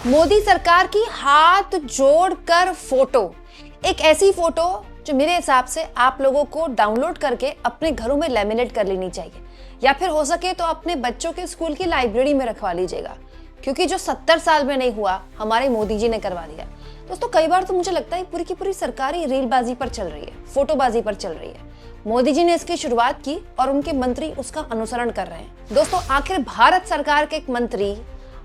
मोदी सरकार की हाथ जोड़कर फोटो, एक ऐसी फोटो जो मेरे हिसाब से आप लोगों को डाउनलोड करके अपने घरों में लैमिनेट कर लेनी चाहिए, या फिर हो सके तो अपने बच्चों के स्कूल की लाइब्रेरी में रखवा लीजिएगा, क्योंकि जो 70 साल में नहीं हुआ हमारे मोदी जी ने करवा दिया। दोस्तों, कई बार तो मुझे लगता है पूरी की पूरी सरकार ही रीलबाजी पर चल रही है, फोटोबाजी पर चल रही है। मोदी जी ने इसकी शुरुआत की और उनके मंत्री उसका अनुसरण कर रहे हैं। दोस्तों, आखिर भारत सरकार के एक मंत्री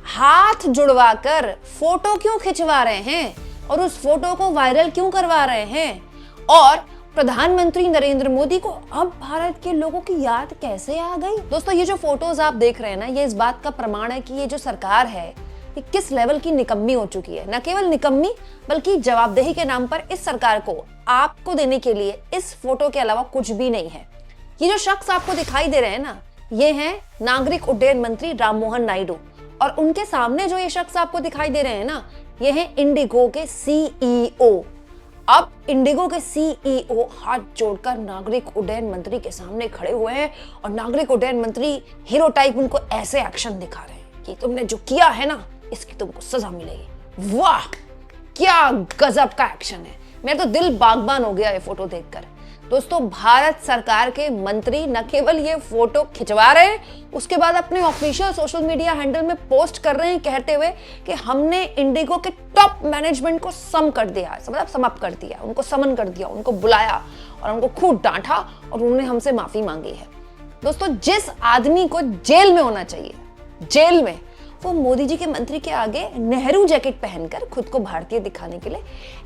हाथ जुड़वाकर फोटो क्यों खिंचवा रहे हैं और उस फोटो को वायरल क्यों करवा रहे हैं, और प्रधानमंत्री नरेंद्र मोदी को अब भारत के लोगों की याद कैसे आ गई? दोस्तों, ये जो फोटोज आप देख रहे हैं ना, ये इस बात का प्रमाण है कि ये जो सरकार है ये किस लेवल की निकम्मी हो चुकी है। न केवल निकम्मी बल्कि जवाबदेही के नाम पर इस सरकार को आपको देने के लिए इस फोटो के अलावा कुछ भी नहीं है। ये जो शख्स आपको दिखाई दे रहे हैं ना, ये हैं नागरिक उड्डयन मंत्री राममोहन नायडू, और उनके सामने जो ये शख्स आपको दिखाई दे रहे हैं ना, ये हैं इंडिगो के सीईओ। अब इंडिगो के सीईओ हाथ जोड़कर नागरिक उड्डयन मंत्री के सामने खड़े हुए हैं और नागरिक उड्डयन मंत्री हीरो टाइप उनको ऐसे एक्शन दिखा रहे हैं कि तुमने जो किया है ना, इसकी तुमको सजा मिलेगी। वाह, क्या गजब का एक्शन है। मेरा तो दिल बागबान हो गया ये फोटो देखकर। दोस्तों, भारत सरकार के मंत्री न केवल ये फोटो खिंचवा रहे हैं, उसके बाद अपने ऑफिशियल सोशल मीडिया हैंडल में पोस्ट कर रहे हैं कहते हुए कि हमने इंडिगो के टॉप मैनेजमेंट को सम कर दिया, मतलब समाप्त कर दिया, उनको समन कर दिया, उनको बुलाया और उनको खूब डांटा और उन्होंने हमसे माफी मांगी है। दोस्तों, जिस आदमी को जेल में होना चाहिए, जेल में, वो मोदी जी के मंत्री के आगे नेहरू जैकेट पहनकर खुद को भारतीय दिखाने के लिए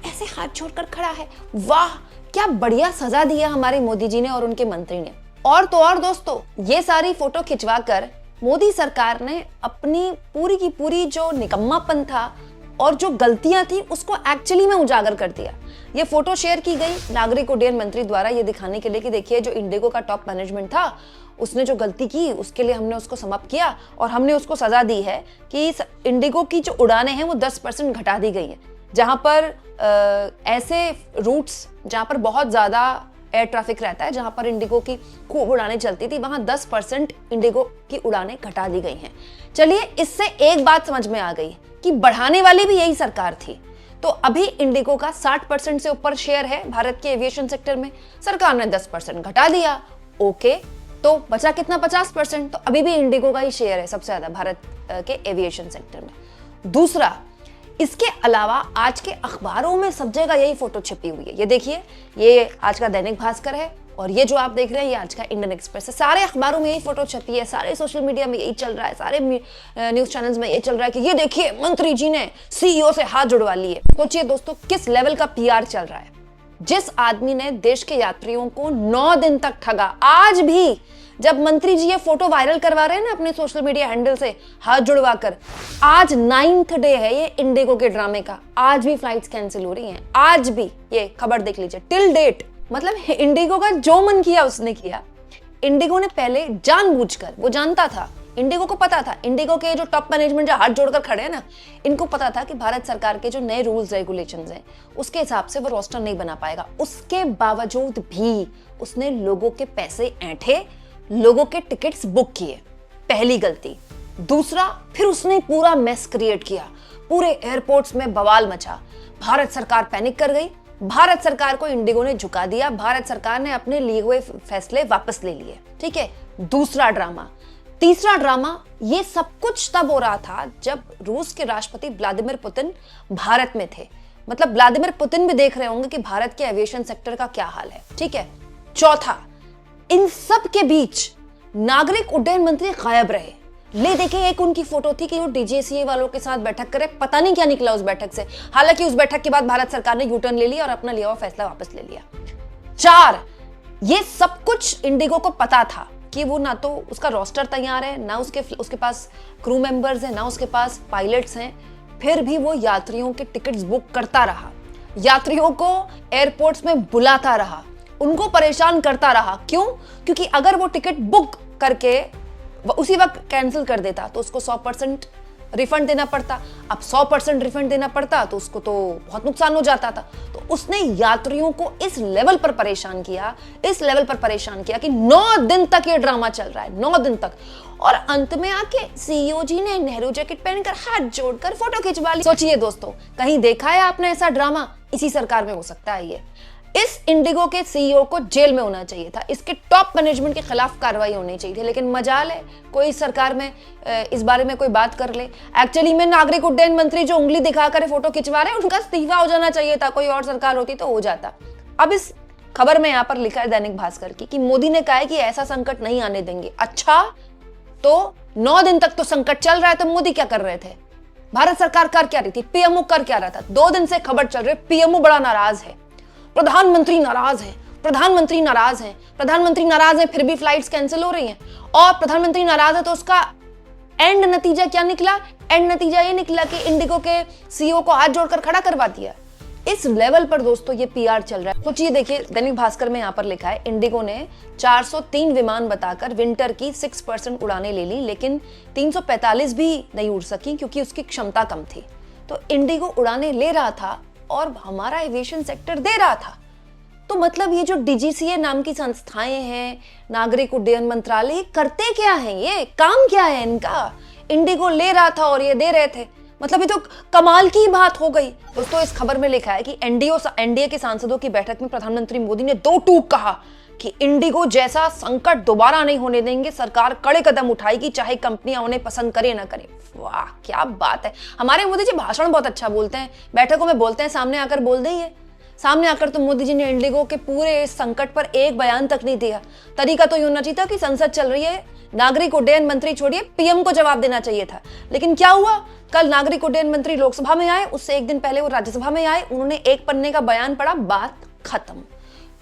ऐसे हाथ जोड़कर खड़ा है। वाह, क्या बढ़िया सजा दिया हमारे मोदी जी ने और उनके मंत्री ने। और तो और दोस्तों, ये सारी फोटो खिंचवाकर मोदी सरकार ने अपनी पूरी की पूरी जो निकम्मापन था और जो गलतियां थी उसको एक्चुअली में उजागर कर दिया। ये फोटो शेयर की गई नागरिक उड्डयन मंत्री द्वारा ये दिखाने के लिए कि देखिए, जो इंडिगो का टॉप मैनेजमेंट था उसने जो गलती की उसके लिए हमने उसको समाप्त किया और हमने उसको सजा दी है कि इंडिगो की जो उड़ानें हैं वो 10% घटा दी गई हैं। जहां पर ऐसे रूट्स जहां पर बहुत ज्यादा एयर ट्रैफिक रहता है, जहां पर इंडिगो की खूब उड़ानें चलती थी, वहां 10% इंडिगो की उड़ानें घटा दी गई हैं। चलिए, इससे एक बात समझ में आ गई कि बढ़ाने वाली भी यही सरकार थी। तो अभी इंडिगो का 60% से ऊपर शेयर है भारत के एविएशन सेक्टर में, सरकार ने 10% घटा दिया। ओके, तो बचा कितना? 50%। तो अभी भी इंडिगो का ही शेयर है सबसे ज्यादा भारत के एविएशन सेक्टर में। दूसरा, इसके अलावा आज के अखबारों में सब जगह यही फोटो छिपी हुई है। ये देखिए, ये आज का दैनिक भास्कर है और ये जो आप देख रहे हैं ये आज का इंडियन एक्सप्रेस है। सारे अखबारों में यही फोटो छपी है, सारे सोशल मीडिया में यही चल रहा है, सारे न्यूज चैनल्स में यही चल रहा है कि ये देखिए, मंत्री जी ने सीईओ से हाथ जुड़वा लिए। सोचिए दोस्तों, किस लेवल का पीआर चल रहा है। जिस आदमी ने देश के यात्रियों को 9 दिन तक ठगा, आज भी जब मंत्री जी ये फोटो वायरल करवा रहे हैं ना अपने सोशल मीडिया हैंडल से हाथ जुड़वाकर, आज 9th डे है ये इंडिगो के ड्रामे का। आज भी फ्लाइट्स कैंसिल हो रही हैं, आज भी। ये खबर देख लीजिए, टिल डेट। मतलब इंडिगो का जो मन किया उसने किया। इंडिगो ने पहले जानबूझकर, वो जानता था, इंडिगो को पता था, इंडिगो के जो टॉप मैनेजमेंट जो हाथ जोड़कर खड़े हैं ना, इनको पता था कि भारत सरकार के जो नए रूल्स रेगुलेशंस हैं उसके हिसाब से वो रोस्टर नहीं बना पाएगा। उसके बावजूद भी उसने लोगों के पैसे ऐंठे, लोगों के टिकट्स बुक किए। पहली गलती। दूसरा, फिर उसने पूरा मेस क्रिएट किया, पूरे एयरपोर्ट्स में बवाल मचा। भारत सरकार पैनिक कर गई, भारत सरकार को इंडिगो ने झुका दिया, भारत सरकार ने अपने लिए हुए फैसले वापस ले लिए। ठीक है, दूसरा ड्रामा। तीसरा ड्रामा, ये सब कुछ तब हो रहा था जब रूस के राष्ट्रपति व्लादिमीर पुतिन भारत में थे। मतलब व्लादिमीर पुतिन भी देख रहे होंगे कि भारत के एविएशन सेक्टर का क्या हाल है। ठीक है। चौथा, इन सब के बीच नागरिक उड्डयन मंत्री गायब रहे। ले देखिए, एक उनकी फोटो थी कि वो डीजीसीए वालों के साथ बैठक करे, पता नहीं क्या निकला उस बैठक से। हालांकि उस बैठक के बाद भारत सरकार ने यूटर्न ले लिया और अपना लिया हुआ फैसला वापस ले लिया। 4, ये सब कुछ इंडिगो को पता था कि वो ना तो उसका रोस्टर तैयार है, ना उसके पास क्रू मेंबर्स हैं, ना उसके पास पायलट्स हैं, फिर भी वो यात्रियों के टिकट्स बुक करता रहा, यात्रियों को एयरपोर्ट्स में बुलाता रहा, उनको परेशान करता रहा। क्यों? क्योंकि अगर वो टिकट बुक करके उसी वक्त कैंसिल कर देता तो उसको 100% रिफंड देना पड़ता। अब 100% रिफंड देना पड़ता तो उसको तो बहुत नुकसान हो जाता था। तो उसने यात्रियों को इस लेवल पर परेशान किया, इस लेवल पर परेशान किया कि 9 दिन तक ये ड्रामा चल रहा है, 9 दिन तक। और अंत में आके सीईओ जी ने नेहरू जैकेट पहनकर हाथ जोड़कर फोटो खिंचवा ली। सोचिए दोस्तों, कहीं देखा है आपने ऐसा ड्रामा? इसी सरकार में हो सकता है ये। इस इंडिगो के सीईओ को जेल में होना चाहिए था, इसके टॉप मैनेजमेंट के खिलाफ कार्रवाई होनी चाहिए थी। लेकिन मजाल है कोई सरकार में इस बारे में कोई बात कर ले। एक्चुअली में नागरिक उड्डयन मंत्री जो उंगली दिखाकर फोटो खिंचवा रहे हैं, उनका इस्तीफा हो जाना चाहिए था। कोई और सरकार होती तो हो जाता। अब इस खबर में यहाँ पर लिखा है दैनिक भास्कर की कि मोदी ने कहा है कि ऐसा संकट नहीं आने देंगे। अच्छा, तो 9 दिन तक तो संकट चल रहा है, तो मोदी क्या कर रहे थे? भारत सरकार कर क्या रही थी? पीएमओ कर क्या रहा था? 2 दिन से खबर चल रही है पीएमओ बड़ा नाराज है, प्रधानमंत्री नाराज है, प्रधानमंत्री नाराज है, प्रधानमंत्री नाराज है, फिर भी फ्लाइट्स कैंसिल हो रही हैं। और प्रधानमंत्री नाराज है तो उसका एंड नतीजा क्या निकला? एंड नतीजा ये निकला कि इंडिगो के सीईओ को हाथ जोड़कर खड़ा करवा दिया। इस लेवल पर दोस्तों ये पीआर चल रहा है। सोचिए, देखिए दैनिक भास्कर में यहाँ पर लिखा है इंडिगो ने 403 विमान बताकर विंटर की 6% उड़ानें ले ली, लेकिन 345 भी नहीं उड़ सकी क्योंकि उसकी क्षमता कम थी। तो इंडिगो उड़ानें ले रहा था और हमारा एविएशन सेक्टर दे रहा था। तो मतलब ये जो डीजीसीए नाम की संस्थाएं हैं, नागरिक उड्डयन मंत्रालय, करते क्या हैं? ये काम क्या है इनका? इंडिगो ले रहा था और ये दे रहे थे, मतलब ये तो कमाल की बात हो गई। दोस्तों, इस खबर में लिखा है कि एनडीए के सांसदों की बैठक में प्रधानमंत्री मोदी ने 2 टूक कहा कि इंडिगो जैसा संकट दोबारा नहीं होने देंगे, सरकार कड़े कदम उठाएगी, चाहे कंपनियां उन्हें पसंद करे ना करे। वाह, क्या बात है। हमारे मोदी जी भाषण बहुत अच्छा बोलते हैं, बैठकों में बोलते हैं, सामने आकर बोल देंगे। सामने आकर तो मोदी जी ने इंडिगो के पूरे संकट पर एक बयान तक नहीं दिया। तरीका तो ये होना चाहिए था कि संसद चल रही है, नागरिक उड्डयन मंत्री छोड़िए, पीएम को जवाब देना चाहिए था। लेकिन क्या हुआ? कल नागरिक उड्डयन मंत्री लोकसभा में आए, उससे एक दिन पहले वो राज्यसभा में आए, उन्होंने 1 पन्ने का बयान पढ़ा, बात खत्म।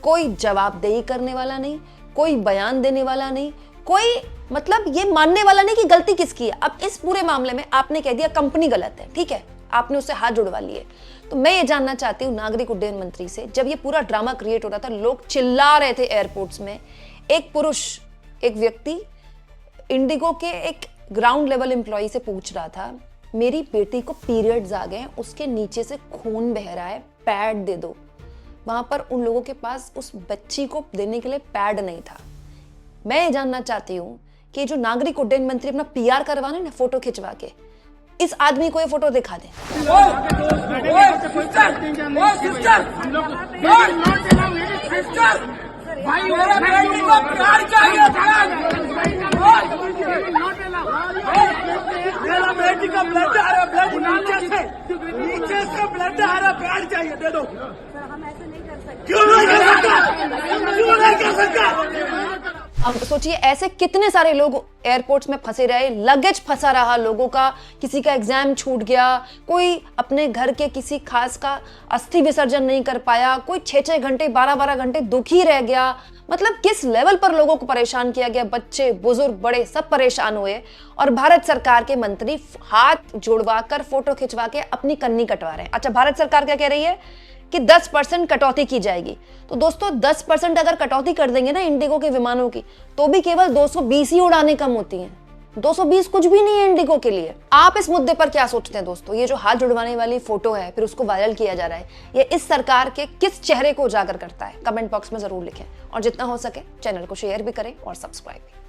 कोई जवाबदेही करने वाला नहीं, कोई बयान देने वाला नहीं, कोई मतलब ये मानने वाला नहीं कि गलती किसकी है। अब इस पूरे मामले में आपने कह दिया कंपनी गलत है, ठीक है, आपने उससे हाथ जुड़वा लिए। तो मैं ये जानना चाहती हूँ नागरिक उड्डयन मंत्री से, जब ये पूरा ड्रामा क्रिएट हो रहा था, लोग चिल्ला रहे थे एयरपोर्ट्स में, एक पुरुष, एक व्यक्ति इंडिगो के एक ग्राउंड लेवल एम्प्लॉय से पूछ रहा था, मेरी बेटी को पीरियड्स आ गए, उसके नीचे से खून बह रहा है, पैड दे दो। वहां पर उन लोगों के पास उस बच्ची को देने के लिए पैड नहीं था। मैं ये जानना चाहती हूँ कि जो नागरिक उड्डयन मंत्री अपना पीआर करवाने ना, फोटो खिंचवा के, इस आदमी को ये फोटो दिखा दे। मेरा बेटी का ब्लड आ रहा, ब्लड नीचे से ब्लड आ रहा, पैड चाहिए, दे दो। हम ऐसे नहीं कर सकते। क्यों नहीं कर सकते? अब सोचिए, ऐसे कितने सारे लोग एयरपोर्ट्स में फंसे रहे, लगेज फंसा रहा लोगों का, किसी का एग्जाम छूट गया, कोई अपने घर के किसी खास का अस्थि विसर्जन नहीं कर पाया, कोई 6-6 घंटे 12-12 घंटे दुखी रह गया। मतलब किस लेवल पर लोगों को परेशान किया गया, बच्चे बुजुर्ग बड़े सब परेशान हुए। और भारत सरकार के मंत्री हाथ जुड़वा कर फोटो खिंचवा के अपनी कन्नी कटवा रहे हैं। अच्छा, भारत सरकार क्या कह रही है कि 10% कटौती की जाएगी। तो दोस्तों 10% अगर कटौती कर देंगे ना इंडिगो के विमानों की, तो भी केवल 220 ही उड़ानें कम होती हैं। 220 कुछ भी नहीं है इंडिगो के लिए। आप इस मुद्दे पर क्या सोचते हैं दोस्तों? ये जो हाथ जुड़वाने वाली फोटो है, फिर उसको वायरल किया जा रहा है, ये इस सरकार के किस चेहरे को उजागर करता है? कमेंट बॉक्स में जरूर लिखें और जितना हो सके चैनल को शेयर भी करें और सब्सक्राइब भी।